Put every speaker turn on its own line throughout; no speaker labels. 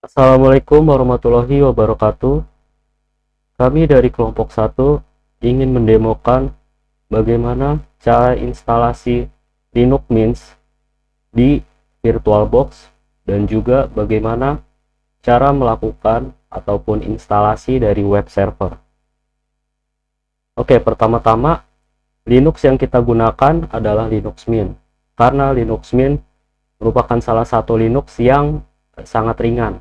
Assalamualaikum warahmatullahi wabarakatuh. Kami dari kelompok satu ingin mendemokan bagaimana cara instalasi Linux Mint di VirtualBox dan juga bagaimana cara melakukan ataupun instalasi dari web server. Oke, pertama-tama Linux yang kita gunakan adalah Linux Mint. Karena Linux Mint merupakan salah satu Linux yang sangat ringan.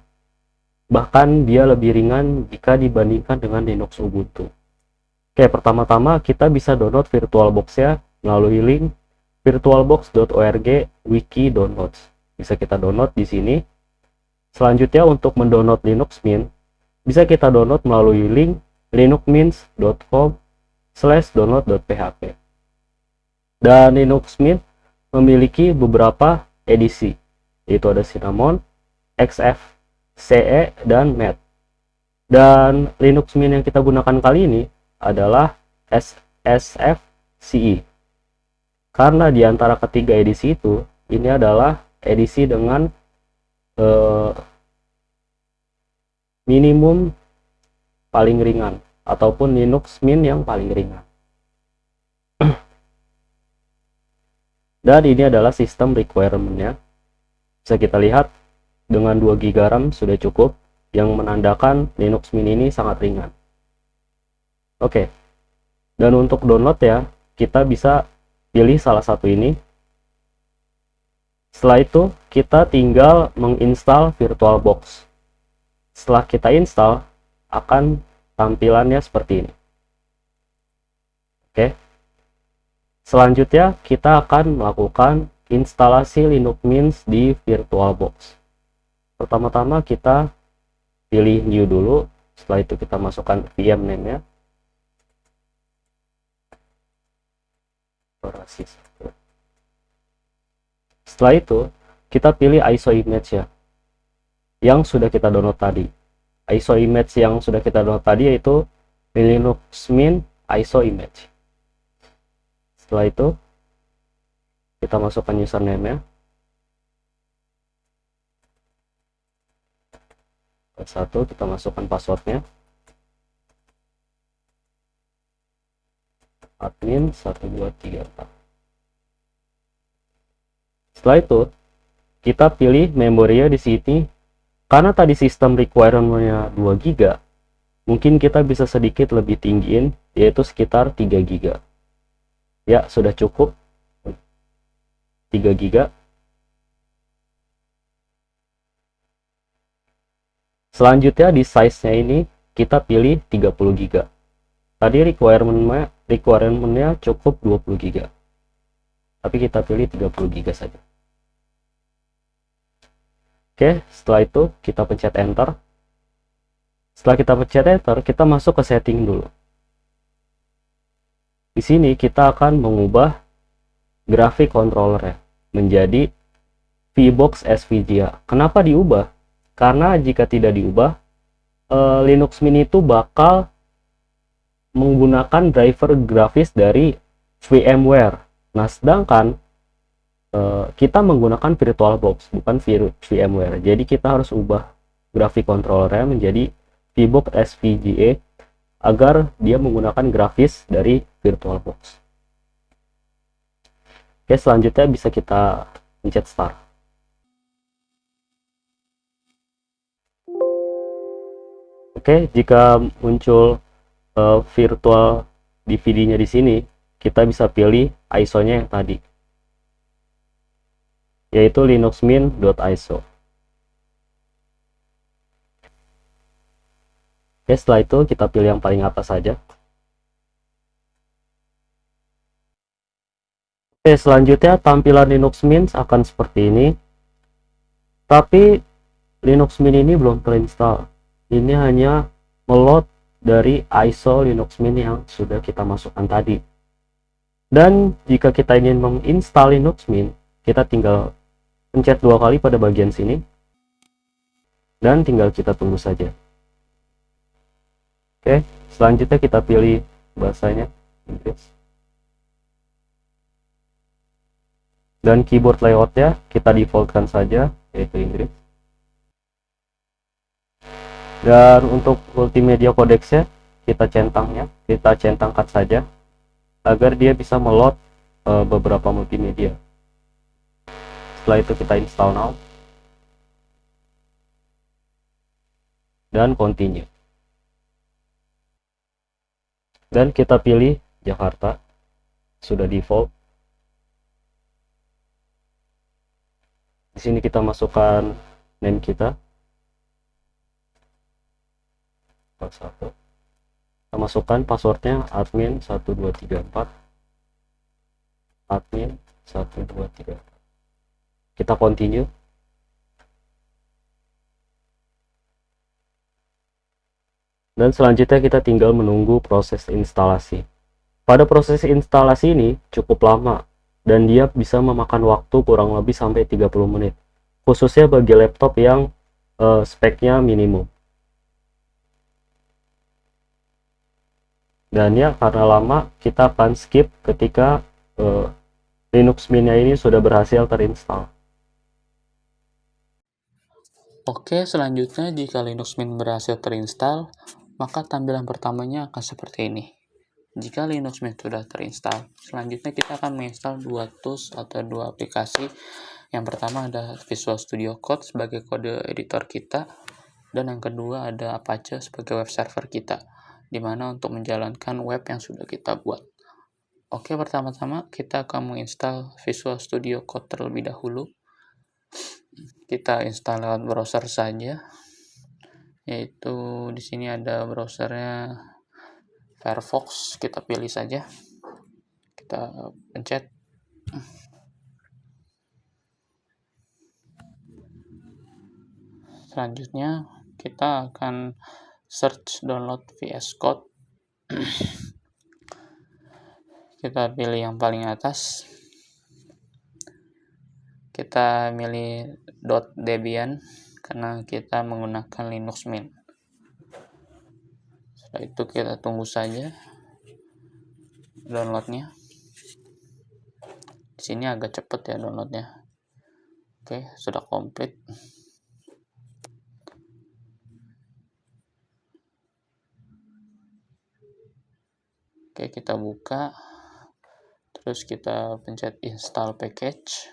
Bahkan dia lebih ringan jika dibandingkan dengan Linux Ubuntu. Oke, pertama-tama kita bisa download VirtualBox ya melalui link virtualbox.org wiki downloads. Bisa kita download di sini. Selanjutnya untuk mendownload Linux Mint, bisa kita download melalui link linuxmint.com/download.php. Dan Linux Mint memiliki beberapa edisi, yaitu ada Cinnamon, XF, CE, dan Mat. Dan Linux Mint yang kita gunakan kali ini adalah SSF CE. Karena di antara ketiga edisi itu, ini adalah edisi dengan minimum paling ringan, ataupun Linux Mint yang paling ringan. Dan ini adalah sistem requirement-nya. Bisa kita lihat dengan 2 GB RAM sudah cukup, yang menandakan Linux Mint ini sangat ringan. Oke. Dan untuk download ya, kita bisa pilih salah satu ini. Setelah itu, kita tinggal menginstal VirtualBox. Setelah kita install, akan tampilannya seperti ini. Oke. Selanjutnya, kita akan melakukan instalasi Linux Mint di VirtualBox. Pertama-tama kita pilih new dulu. Setelah itu kita masukkan VM name-nya. Setelah itu, kita pilih ISO image ya, yang sudah kita download tadi. ISO image yang sudah kita download tadi yaitu Linux Mint ISO image. Setelah itu, kita masukkan username-nya. Satu, kita masukkan passwordnya. Admin 1234. Setelah itu, kita pilih memorinya di sini. Karena tadi sistem requirement-nya 2 GB, mungkin kita bisa sedikit lebih tinggiin, yaitu sekitar 3 GB. Ya, sudah cukup 3 GB. Selanjutnya di size-nya ini kita pilih 30 GB. Tadi requirement-nya cukup 20 GB. Tapi kita pilih 30 GB saja. Oke, setelah itu kita pencet enter. Setelah kita pencet enter, kita masuk ke setting dulu. Di sini kita akan mengubah grafik controller menjadi VBox SVGA. Kenapa diubah? Karena jika tidak diubah, Linux Mint itu bakal menggunakan driver grafis dari VMware. Nah, sedangkan kita menggunakan VirtualBox, bukan VMware. Jadi kita harus ubah grafik controllernya menjadi VBox SVGA agar dia menggunakan grafis dari VirtualBox. Oke, selanjutnya bisa kita pencet start. Oke, jika muncul virtual DVD-nya di sini, kita bisa pilih ISO-nya yang tadi, yaitu linuxmint.iso. Oke, setelah itu kita pilih yang paling atas saja. Oke, selanjutnya tampilan Linux Mint akan seperti ini. Tapi Linux Mint ini belum terinstall. Ini hanya meload dari ISO Linux Mint yang sudah kita masukkan tadi. Dan jika kita ingin menginstal Linux Mint, kita tinggal pencet 2 kali pada bagian sini. Dan tinggal kita tunggu saja. Oke, selanjutnya kita pilih bahasanya Inggris. Dan keyboard layoutnya kita defaultkan saja, yaitu Inggris. Dan untuk multimedia codecsnya kita centangkan saja agar dia bisa meload beberapa multimedia. Setelah itu kita install now dan continue, dan kita pilih Jakarta, sudah default. Di sini kita masukkan name kita, kita masukkan passwordnya admin1234, admin1234. Kita continue. Dan selanjutnya kita tinggal menunggu proses instalasi. Pada proses instalasi ini cukup lama dan dia bisa memakan waktu kurang lebih sampai 30 menit. Khususnya bagi laptop yang speknya minimum. Dan ya, karena lama, kita akan skip ketika Linux Mint ini sudah berhasil terinstall.
Oke, selanjutnya jika Linux Mint berhasil terinstall, maka tampilan pertamanya akan seperti ini. Jika Linux Mint sudah terinstall, selanjutnya kita akan menginstal dua tools atau dua aplikasi. Yang pertama ada Visual Studio Code sebagai kode editor kita, dan yang kedua ada Apache sebagai web server kita, di mana untuk menjalankan web yang sudah kita buat. Oke, pertama-tama kita akan menginstal Visual Studio Code terlebih dahulu. Kita install lewat browser saja, yaitu di sini ada browsernya Firefox. Kita pilih saja, kita pencet. Selanjutnya kita akan search download VS Code. Kita pilih yang paling atas, kita pilih .debian karena kita menggunakan Linux Mint. Setelah itu kita tunggu saja downloadnya. Di sini agak cepat ya downloadnya. Oke, sudah komplit. Oke, kita buka, terus kita pencet install package.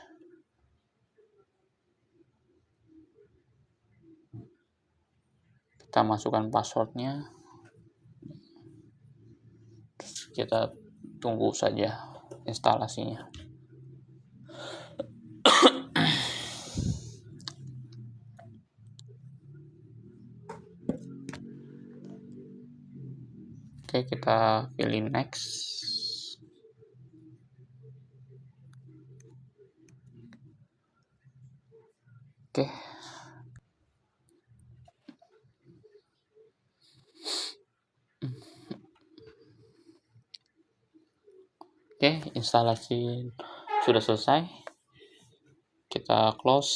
Kita masukkan passwordnya, terus kita tunggu saja instalasinya. Oke, kita pilih next. Oke. Oke, instalasi sudah selesai. Kita close,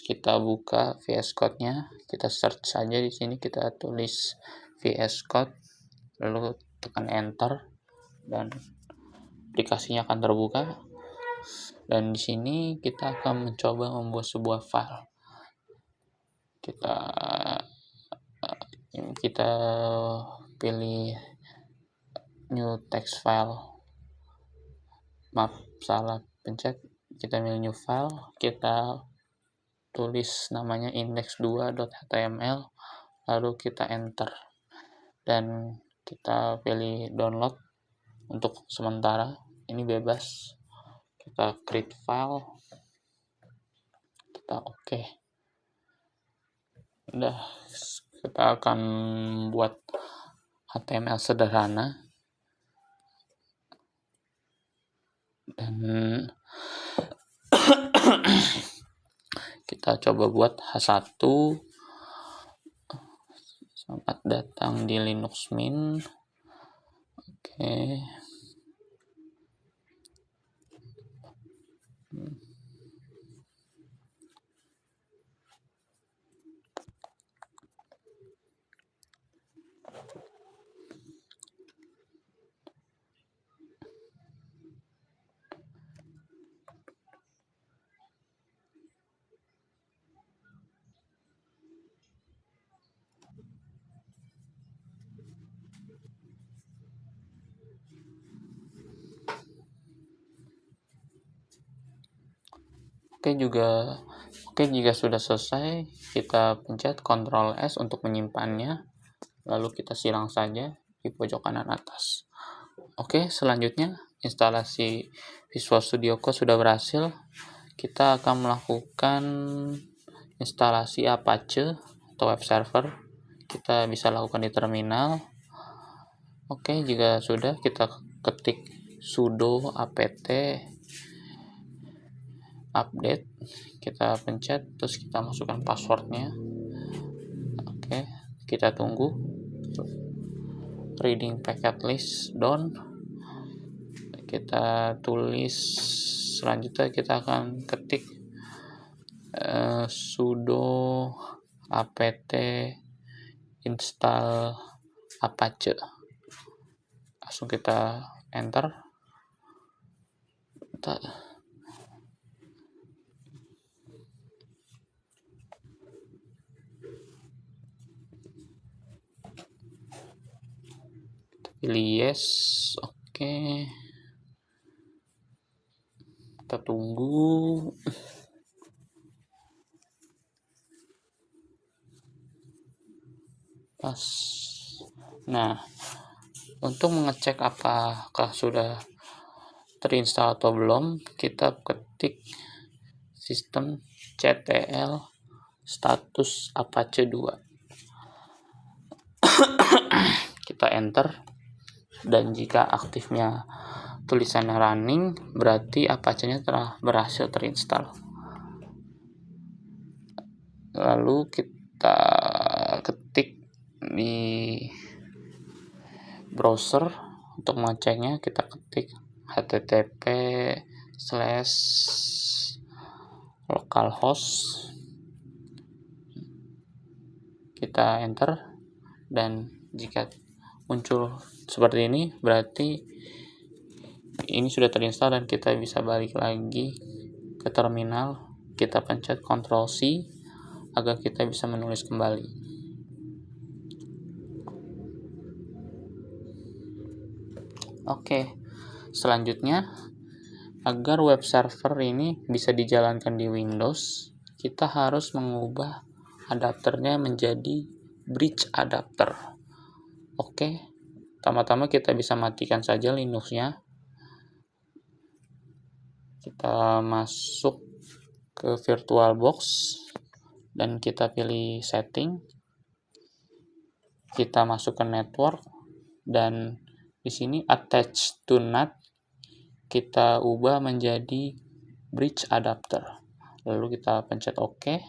kita buka VS Code-nya, kita search saja di sini, kita tulis VS Code, lalu tekan enter dan aplikasinya akan terbuka. Dan di sini kita akan mencoba membuat sebuah file. Kita pilih new text file. Maaf, salah pencet. Kita pilih new file, kita tulis namanya index2.html, lalu kita enter dan kita pilih download. Untuk sementara ini bebas, kita create file, kita oke. Udah, kita akan buat HTML sederhana dan kita coba buat H1. Selamat datang di Linux Mint. Oke. Oke, jika sudah selesai, kita pencet Ctrl S untuk menyimpannya, lalu kita silang saja di pojok kanan atas. Oke, selanjutnya instalasi Visual Studio Code sudah berhasil. Kita akan melakukan instalasi Apache atau web server. Kita bisa lakukan di terminal. Oke, jika sudah, kita ketik sudo apt update, kita pencet, terus kita masukkan passwordnya. Oke, kita tunggu. Reading packet list down, kita tulis. Selanjutnya kita akan ketik sudo apt install apache, langsung kita enter. Pilih yes. Oke, kita tunggu. Pas. Nah, untuk mengecek apakah sudah terinstall atau belum, kita ketik systemctl status apache 2. Kita enter, dan jika aktifnya tulisannya running, berarti Apache-nya telah berhasil terinstall. Lalu kita ketik di browser untuk mengeceknya, kita ketik http://localhost, kita enter, dan jika muncul seperti ini, berarti ini sudah terinstall dan kita bisa balik lagi ke terminal. Kita pencet Ctrl C agar kita bisa menulis kembali. Oke, selanjutnya, agar web server ini bisa dijalankan di Windows, kita harus mengubah adapternya menjadi bridge adapter. Oke, pertama-tama kita bisa matikan saja Linux-nya. Kita masuk ke VirtualBox dan kita pilih setting. Kita masuk ke network, dan di sini attach to NAT kita ubah menjadi bridge adapter. Lalu kita pencet OK.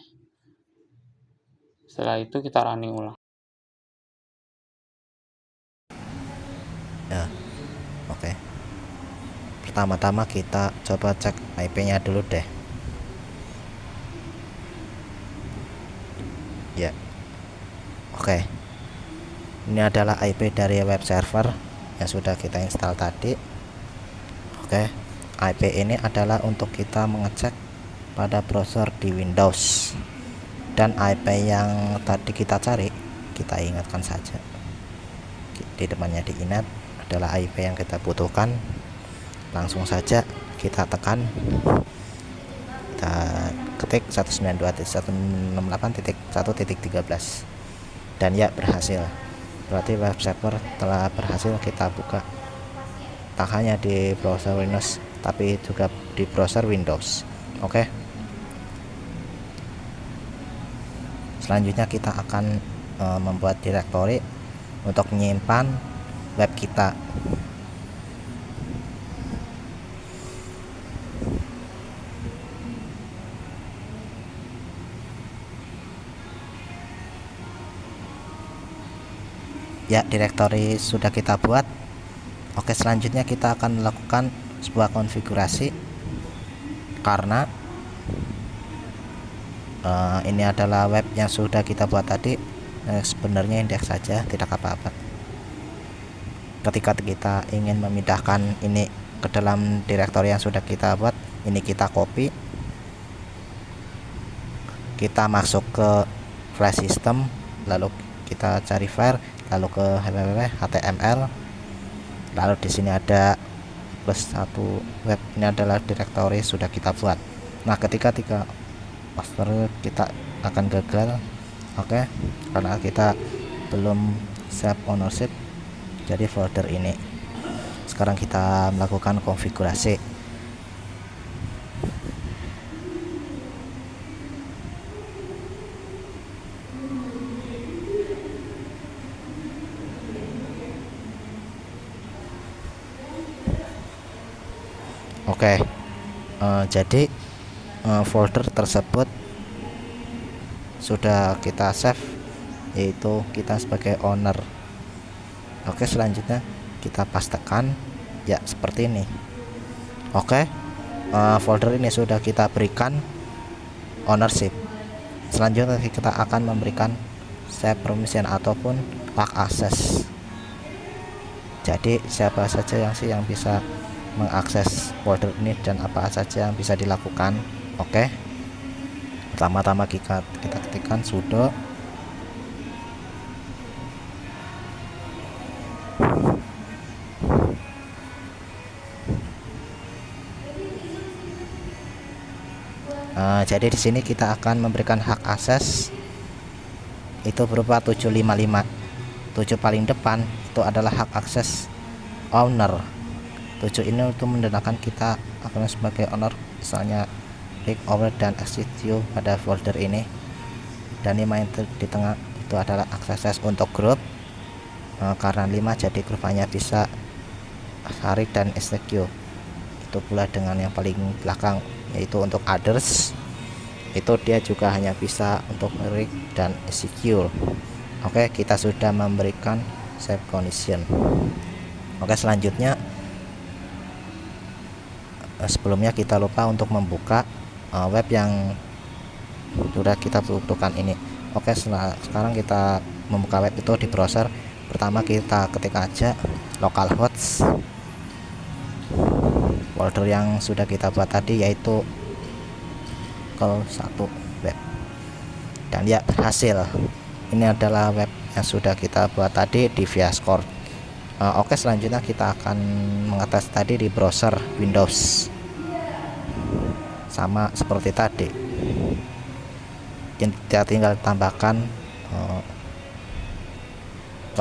Setelah itu kita running ulang.
Ya, oke. Pertama-tama kita coba cek IP-nya dulu deh. Ya, oke. Ini adalah IP dari web server yang sudah kita install tadi. Oke, IP ini adalah untuk kita mengecek pada browser di Windows. Dan IP yang tadi kita cari, kita ingatkan saja. Di depannya diingat adalah IP yang kita butuhkan. Langsung saja kita tekan, kita ketik 192.168.1.13 dan ya, berhasil. Berarti web server telah berhasil kita buka, tak hanya di browser Windows tapi juga di browser Windows. Oke, selanjutnya kita akan membuat direktori untuk menyimpan web kita. Ya, direktori sudah kita buat. Oke, selanjutnya kita akan melakukan sebuah konfigurasi, karena ini adalah web yang sudah kita buat tadi. Sebenarnya indeks saja, tidak apa-apa. Ketika kita ingin memindahkan ini ke dalam direktori yang sudah kita buat, ini kita copy, kita masuk ke flash system, lalu kita cari file, lalu ke html, lalu di sini ada plus satu web. Ini adalah directory sudah kita buat. Nah, ketika master kita akan gagal, oke, karena kita belum save ownership jadi folder ini. Sekarang kita melakukan konfigurasi. Oke, jadi folder tersebut sudah kita save, yaitu kita sebagai owner. Oke, selanjutnya kita pastekan ya seperti ini. Oke, folder ini sudah kita berikan ownership. Selanjutnya kita akan memberikan save permission ataupun hak akses. Jadi siapa saja yang bisa mengakses folder ini dan apa saja yang bisa dilakukan. Oke, pertama-tama kita ketikkan sudo jadi di sini kita akan memberikan hak akses itu berupa 755. 7 paling depan itu adalah hak akses owner. 7 ini untuk menandakan kita akan sebagai owner, misalnya click over dan execute pada folder ini. Dan 5 yang di tengah itu adalah akses untuk grup, karena 5 jadi grup hanya bisa tarik dan execute. Itu pula dengan yang paling belakang, yaitu untuk others, itu dia juga hanya bisa untuk read dan execute. Oke, kita sudah memberikan save condition. Oke, selanjutnya sebelumnya kita lupa untuk membuka web yang sudah kita butuhkan ini. Oke, sekarang kita membuka web itu di browser. Pertama kita ketik aja localhost folder yang sudah kita buat tadi, yaitu local1 web, dan ya berhasil. Ini adalah web yang sudah kita buat tadi di VS Code. Oke, selanjutnya kita akan mengatas tadi di browser Windows, sama seperti tadi. Kita tinggal tambahkan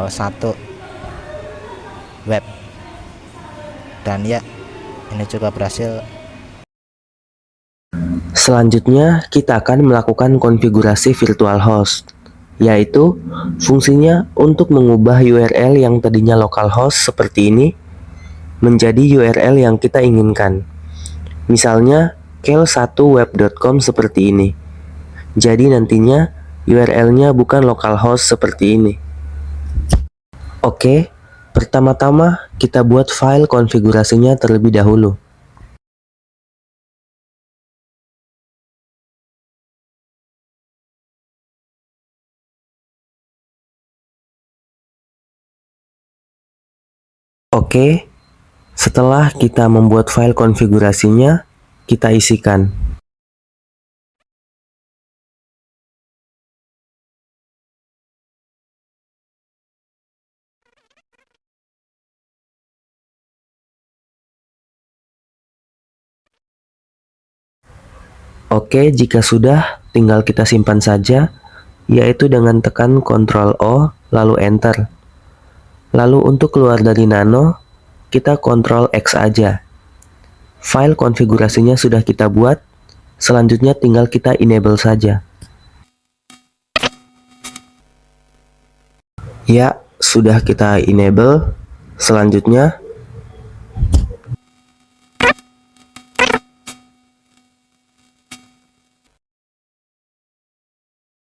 satu web, dan ya ini juga berhasil.
Selanjutnya kita akan melakukan konfigurasi virtual host, yaitu fungsinya untuk mengubah URL yang tadinya localhost seperti ini menjadi URL yang kita inginkan. Misalnya kel1web.com seperti ini. Jadi nantinya URL-nya bukan localhost seperti ini. Oke, pertama-tama kita buat file konfigurasinya terlebih dahulu. Oke, setelah kita membuat file konfigurasinya, kita isikan. Oke, jika sudah, tinggal kita simpan saja, yaitu dengan tekan Ctrl O, lalu Enter. Lalu untuk keluar dari Nano, kita Ctrl X aja. File konfigurasinya sudah kita buat, selanjutnya tinggal kita enable saja. Ya, sudah kita enable. Selanjutnya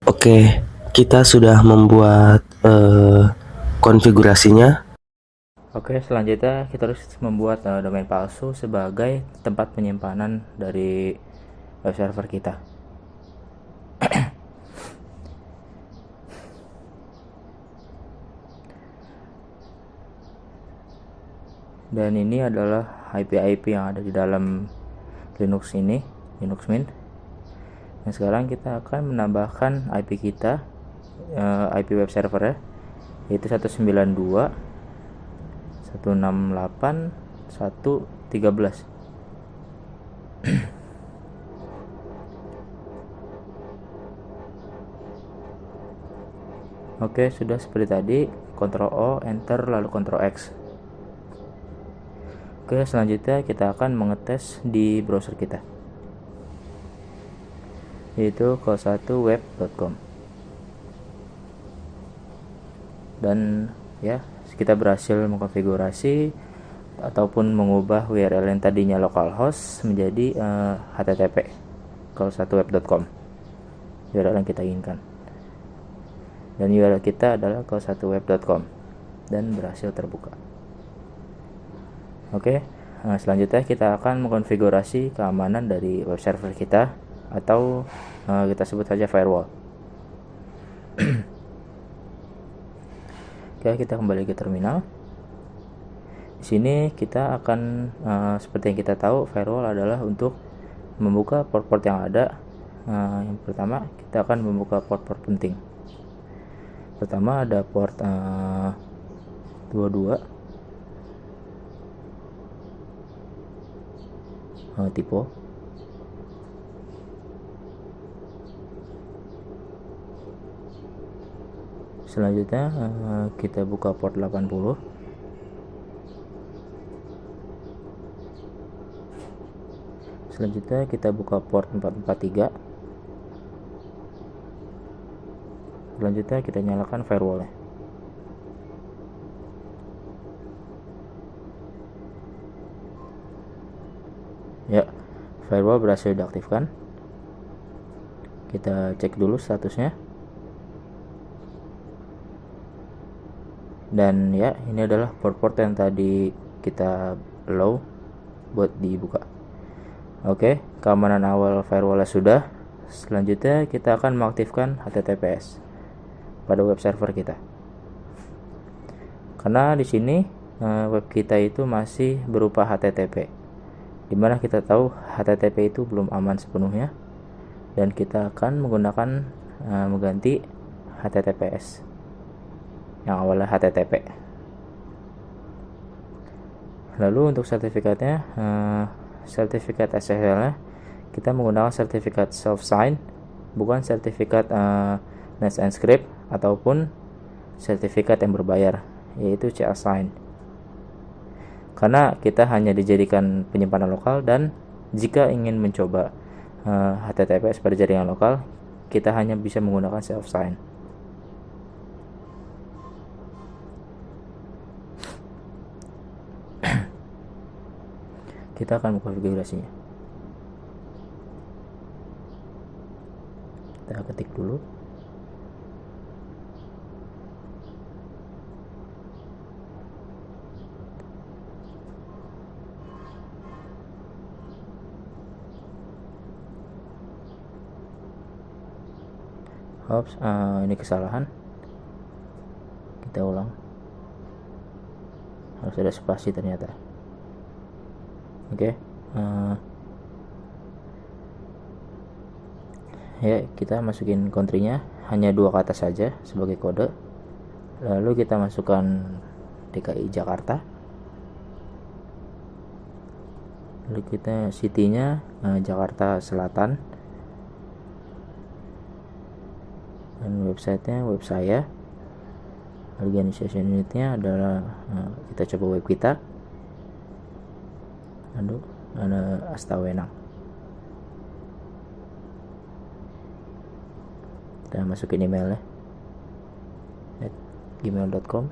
oke, kita sudah membuat konfigurasinya.
Oke, selanjutnya kita harus membuat domain palsu sebagai tempat penyimpanan dari web server kita. Dan ini adalah IP-IP yang ada di dalam Linux ini, Linux Mint. Dan sekarang kita akan menambahkan IP kita IP web server ya, yaitu 192.168.1.13. Oke, sudah seperti tadi, Ctrl O, Enter, lalu Ctrl X. Oke, selanjutnya kita akan mengetes di browser kita, yaitu call1web.com. Dan ya, kita berhasil mengkonfigurasi ataupun mengubah URL yang tadinya localhost menjadi HTTP call1web.com, URL yang kita inginkan. Dan URL kita adalah call1web.com dan berhasil terbuka. Oke, selanjutnya kita akan mengkonfigurasi keamanan dari web server kita, atau kita sebut saja firewall. Oke, kita kembali ke terminal. Di sini kita akan seperti yang kita tahu, firewall adalah untuk membuka port-port yang ada. Yang pertama, kita akan membuka port-port penting. Pertama ada port 22 typo. Selanjutnya kita buka port 80. Selanjutnya kita buka port 443. Selanjutnya kita nyalakan firewallnya. Ya, firewall berhasil diaktifkan. Kita cek dulu statusnya. Dan ya, ini adalah port-port yang tadi kita allow buat dibuka. Oke, keamanan awal firewall sudah. Selanjutnya kita akan mengaktifkan HTTPS pada web server kita. Karena di sini web kita itu masih berupa HTTP, dimana kita tahu HTTP itu belum aman sepenuhnya, dan kita akan menggunakan mengganti HTTPS yang awalnya HTTP. Lalu untuk sertifikatnya, sertifikat SSL-nya kita menggunakan sertifikat self sign, bukan sertifikat Let's Encrypt ataupun sertifikat yang berbayar, yaitu CA Sign. Karena kita hanya dijadikan penyimpanan lokal, dan jika ingin mencoba HTTPS pada jaringan lokal, kita hanya bisa menggunakan self sign. Kita akan mengkonfigurasinya. Kita ketik dulu. Oops, ini kesalahan. Kita ulang. Harus ada spasi ternyata. Oke. Ya, kita masukin country-nya hanya 2 kata saja sebagai kode. Lalu kita masukkan DKI Jakarta. Lalu kita city-nya Jakarta Selatan. Dan website-nya web saya. Organization unit-nya adalah kita coba web kita. Lalu ada Astawenang. Kita masukin emailnya @gmail.com.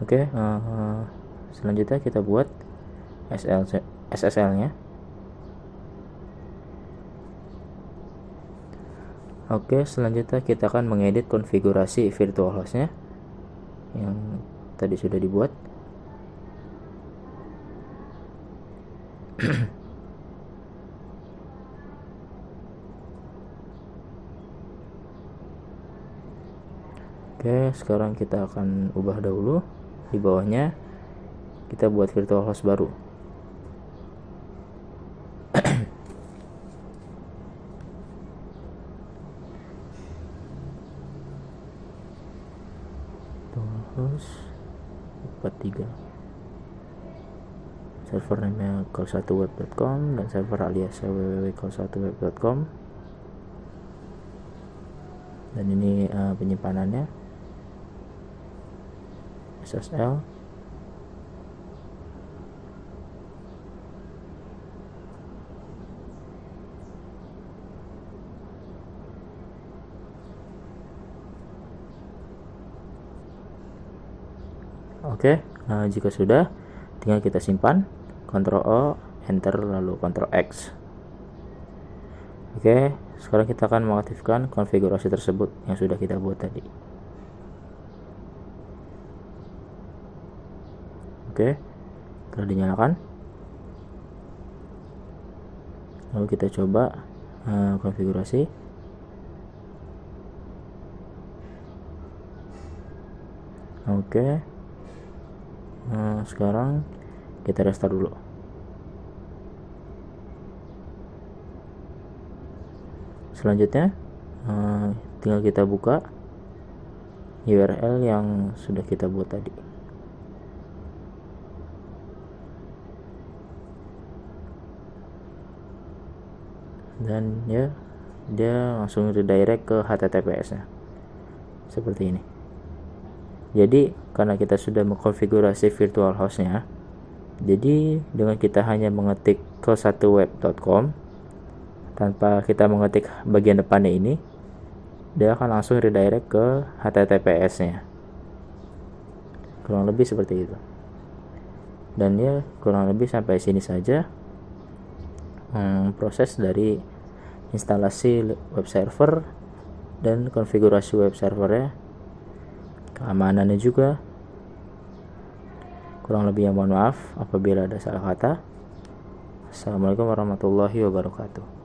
Oke, selanjutnya kita buat SSL-nya. Oke, selanjutnya kita akan mengedit konfigurasi virtual host-nya yang tadi sudah dibuat. Oke, sekarang kita akan ubah dahulu. Di bawahnya kita buat virtual host baru. host 43, server name call1web.com dan server alias www.call1web.com, dan ini penyimpanannya SSL. Oke, jika sudah, tinggal kita simpan, Ctrl O, Enter, lalu Ctrl X. Oke, sekarang kita akan mengaktifkan konfigurasi tersebut yang sudah kita buat tadi. Oke, telah dinyalakan. Lalu kita coba konfigurasi. Oke. Sekarang kita restart dulu. Selanjutnya tinggal kita buka URL yang sudah kita buat tadi. Dan ya, dia langsung redirect ke HTTPS-nya seperti ini. Jadi karena kita sudah mengkonfigurasi virtual host-nya, jadi dengan kita hanya mengetik call1web.com tanpa kita mengetik bagian depannya ini, dia akan langsung redirect ke HTTPS-nya. Kurang lebih seperti itu. Dan ya, kurang lebih sampai sini saja proses dari instalasi web server dan konfigurasi web servernya, keamanannya juga. Kurang lebihnya mohon maaf apabila ada salah kata. Assalamualaikum warahmatullahi wabarakatuh.